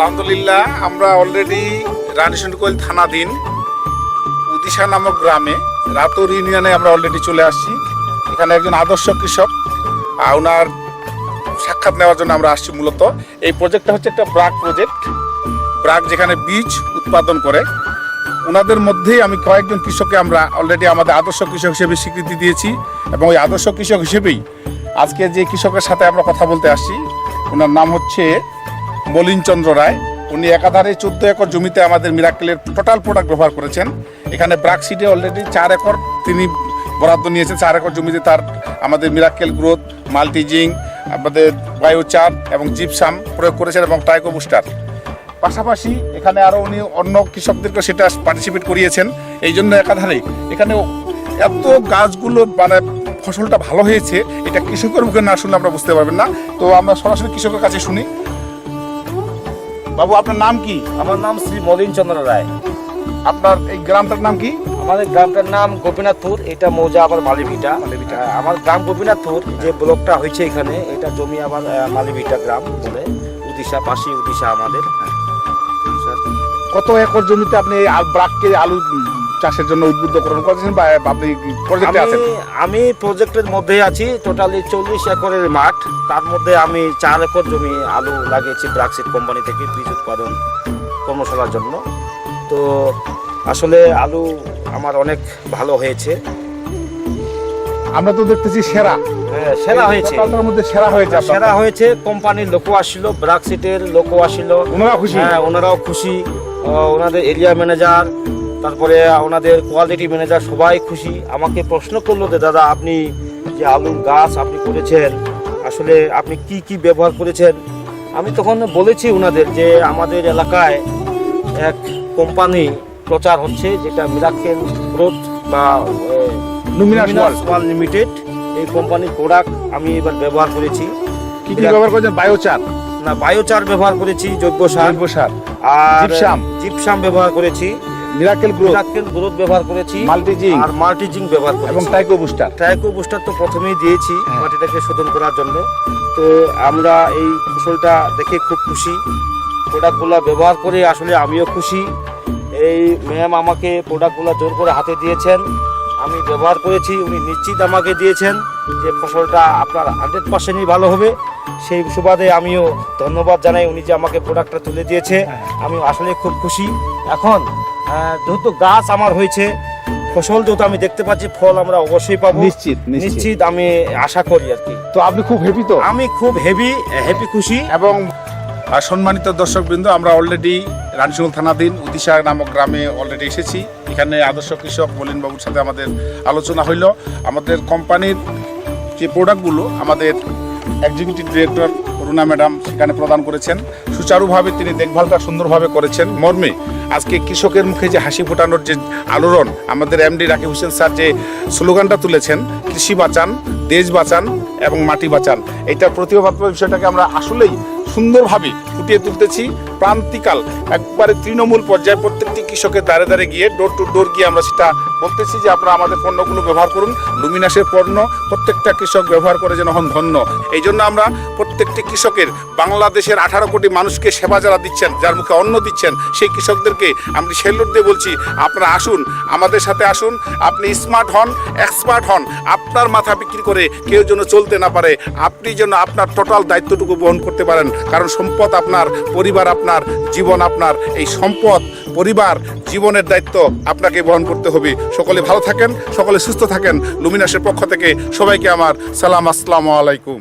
আলহামদুলিল্লাহ আমরা অলরেডি রানীশঙ্কর থানাধীন উদিশা নামক গ্রামে রাতর ইউনিয়নে আমরা অলরেডি চলে আসছি। এখানে একজন আদর্শ কৃষক ওনার সাক্ষাৎ নেওয়ার জন্য আমরা আসছি। মূলত এই প্রজেক্টটা হচ্ছে একটা ব্রাক প্রজেক্ট, ব্রাক যেখানে বীজ উৎপাদন করে। ওনাদের মধ্যেই আমি কয়েকজন কৃষককে আমরা অলরেডি আমাদের আদর্শ কৃষক হিসেবে স্বীকৃতি দিয়েছি এবং ওই আদর্শ কৃষক হিসেবেই আজকে যে কৃষকের সাথে আমরা কথা বলতে আসছি ওনার নাম হচ্ছে মলিন চন্দ্র রায়। উনি একাধারে 14 একর জমিতে আমাদের মিরাকেলের টোটাল প্রোডাক্ট ব্যবহার করেছেন। এখানে ব্রাক সিডে অলরেডি 4 একর তিনি বরাদ্দ নিয়েছেন। 4 একর জমিতে তার আমাদের মিরাকেল গ্রোথ, মাল্টিজিং, আমাদের বায়োচার এবং জিপসাম প্রয়োগ করেছেন এবং টাইকো বুস্টার। পাশাপাশি এখানে আরও উনি অন্য কৃষকদেরকে সেটা পার্টিসিপেট করিয়েছেন। এই জন্য একাধারে এখানে এত গাছগুলো মানে ফসলটা ভালো হয়েছে, এটা কৃষকের মুখে না শুনলে আমরা বুঝতে পারবেন না। তো আমরা সরাসরি কৃষকের কাছে শুনি। বাবু, আপনার নাম কি? আমার নাম শ্রী মলিন চন্দ্র রায়। আপনার এই গ্রামটার নাম কি? আমাদের গ্রামটার নাম গোপীনাথপুর, এটা মৌজা আবার মালিভিটা। আমার গ্রাম গোপীনাথপুর, যে ব্লকটা হয়েছে এখানে এটা জমি আবার মালিভিটা গ্রাম বলে, উদিশা পাশে উদিশা আমাদের। কত একর জমিতে আপনি ব্রাককে আলু চাষের জন্য উদ্বুদ্ধকরণ করেছেন বা আপনি প্রজেক্টে আছেন? আমি প্রজেক্টের মধ্যেই আছি। টোটালি 40 একরের মাঠ, তার মধ্যে আমি 4 একর জমি আলু লাগিয়েছি ব্রাকসিড কোম্পানি থেকে বীজ উৎপাদন কর্মশালার জন্য। তো আসলে আলু আমার অনেক ভালো হয়েছে। আমরা তো দেখতেছি সেরা সেরা হয়েছে, মধ্যে সেরা হয়েছে। সেরা হয়েছে। কোম্পানির লোকও আসছিল, ব্রাকসিটের লোকও আসছিল, ওনারাও খুশি। হ্যাঁ, ওনারাও খুশি। ওনাদের এরিয়া ম্যানেজার, তারপরে ওনাদের কোয়ালিটি ম্যানেজার সবাই খুশি। আমাকে প্রশ্ন করলো যে দাদা, আপনি যে আলুর গাছ আপনি করেছেন, আসলে আপনি কি কি ব্যবহার করেছেন? আমি তখন বলেছি ওনাদের যে আমাদের এলাকায় এক কোম্পানি প্রচার হচ্ছে, যেটা মিরাকেল গ্রোথ বা লুমিনাস ওয়াল লিমিটেড, এই কোম্পানির প্রোডাক্ট আমি এবার ব্যবহার করেছি। কি কি ব্যবহার করেছেন? বায়োচার না, বায়োচার ব্যবহার করেছি, জৈব সার আর জিপসাম ব্যবহার করেছি, মিরাকেল গ্রোথ ব্যবহার করেছি, মাল্টিজিং ব্যবহার করেছি এবং টাইকো বুস্টার তো প্রথমেই দিয়েছি মাটিটাকে শোধন করার জন্য। তো আমরা এই ফসলটা দেখে খুব খুশি। প্রোডাক্টগুলো ব্যবহার করে আসলে আমিও খুশি। এই ম্যাম আমাকে প্রোডাক্টগুলো জোর করে হাতে দিয়েছেন, আমি ব্যবহার করেছি। উনি নিশ্চিত আমাকে দিয়েছেন যে ফসলটা আপনার 100%ই ভালো হবে। সেই সুবাদে আমিও ধন্যবাদ জানাই উনি যে আমাকে প্রোডাক্টটা তুলে দিয়েছে। আমি আসলে খুব খুশি। এখন যেহেতু গাছ আমার হয়েছে, ফসল যেহেতু আমি দেখতে পাচ্ছি, ফল আমরা অবশ্যই পাবো, নিশ্চিত আমি আশা করি আর কি। তো আপনি খুব হ্যাপি? তো আমি খুব হ্যাপি খুশি। এবং সম্মানিত দর্শকবৃন্দ, আমরা অলরেডি রানীশঙ্কর থানাধীন উদিশা নামক গ্রামে অলরেডি এসেছি। এখানে আদর্শ কৃষক মলিন বাবুর সাথে আমাদের আলোচনা হইল। আমাদের কোম্পানির যে প্রোডাক্টগুলো আমাদের এক্সিকিউটিভ ডিরেক্টর রুনা ম্যাডাম সেখানে প্রদান করেছেন। সুচারুভাবে তিনি দেখভালটা সুন্দরভাবে করেছেন। মর্মে আজকে কৃষকের মুখে যে হাসি ফোটানোর যে আলোড়ন, আমাদের এমডি রাকিব হোসেন স্যার যে স্লোগানটা তুলেছেন, কৃষি বাঁচান, দেশ বাঁচান এবং মাটি বাঁচান, এইটার প্রতিভাত্মক বিষয়টাকে আমরা আসলেই সুন্দরভাবে ফুটিয়ে তুলতেছি। প্রান্তিকাল একবারে তৃণমূল পর্যায়ে প্রত্যেকটি কৃষকের দ্বারে দ্বারে গিয়ে ডোর টু ডোর গিয়ে আমরা সেটা বলতেছি যে আপনারা আমাদের পণ্যগুলো ব্যবহার করুন। লুমিনাসের পণ্য প্রত্যেকটা কৃষক ব্যবহার করে যেন হন ধন্য। এই জন্য আমরা প্রত্যেকটি কৃষকের, বাংলাদেশের 18 কোটি মানুষকে সেবা যারা দিচ্ছেন, যার মুখে অন্ন দিচ্ছেন, সেই কৃষকদেরকে আমি সেলুট দিয়ে বলছি, আপনারা আসুন, আমাদের সাথে আসুন। আপনি স্মার্ট হন, এক্সপার্ট হন। আপনার মাথা বিক্রি করে কেউ যেন চলতে না পারে, আপনি যেন আপনার টোটাল দায়িত্বটুকু বহন করতে পারেন। কারণ সম্পদ আপনার, পরিবার আপনার, জীবন আপনার। এই সম্পদ, পরিবার, জীবনের দায়িত্ব আপনাকে বহন করতে হবে। সকলে ভালো থাকেন, সকলে সুস্থ থাকেন। লুমিনাসের পক্ষ থেকে সবাইকে আমার সালাম, আসসালামু আলাইকুম।